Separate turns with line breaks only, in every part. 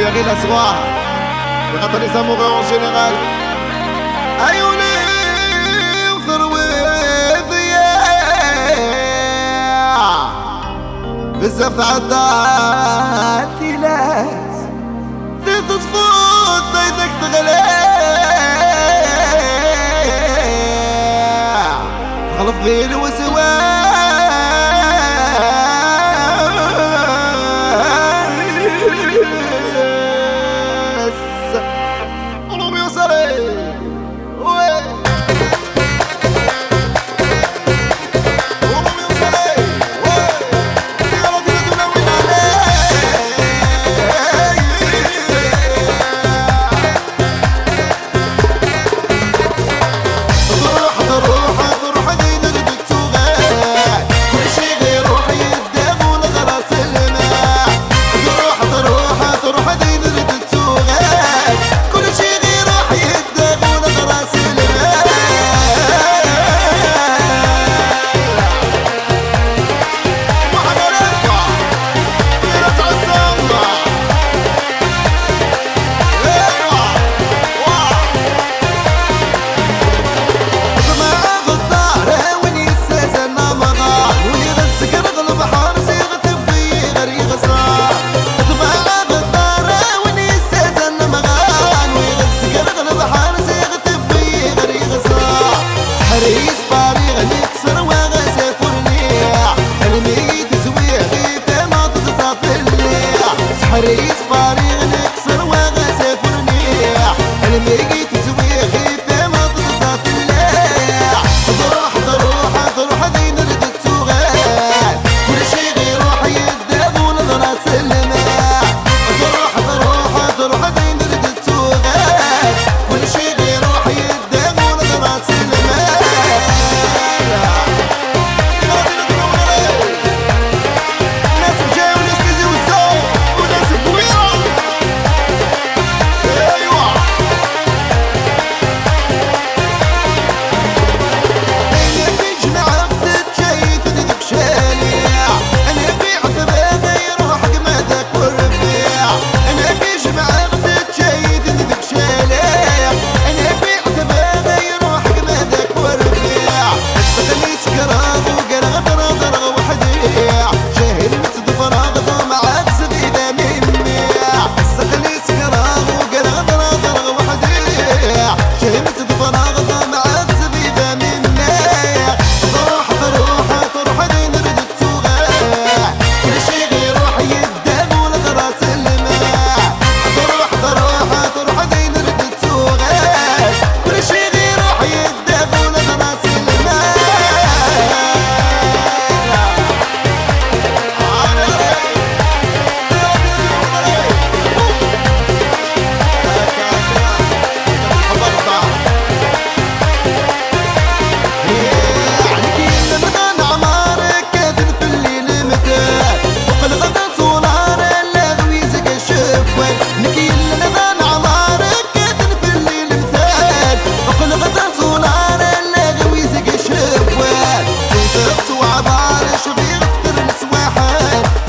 يا غير الأصغار لخاطر لي زاموغي اون جينيرال عيوني وثرويضيا بزاف تعدات ثلاث تفوت زيدك تغلى خلف غير وسواس حريص باريغ نكسر وغسى فرنيع الميقي تزوي غيثة ما تنصات الليع حضروح ذي نرد التوغال كل شي غير روح يداد ونظرة سلماع حضروح ذي نرد التوغال كل شي غير روح يداد ونظرة سلماع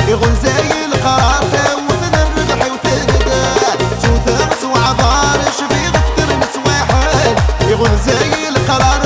يغن زي القارة وثنى الربح وتقدر توثق سوى عبارش بيغتر نسواحل يغن زي القرار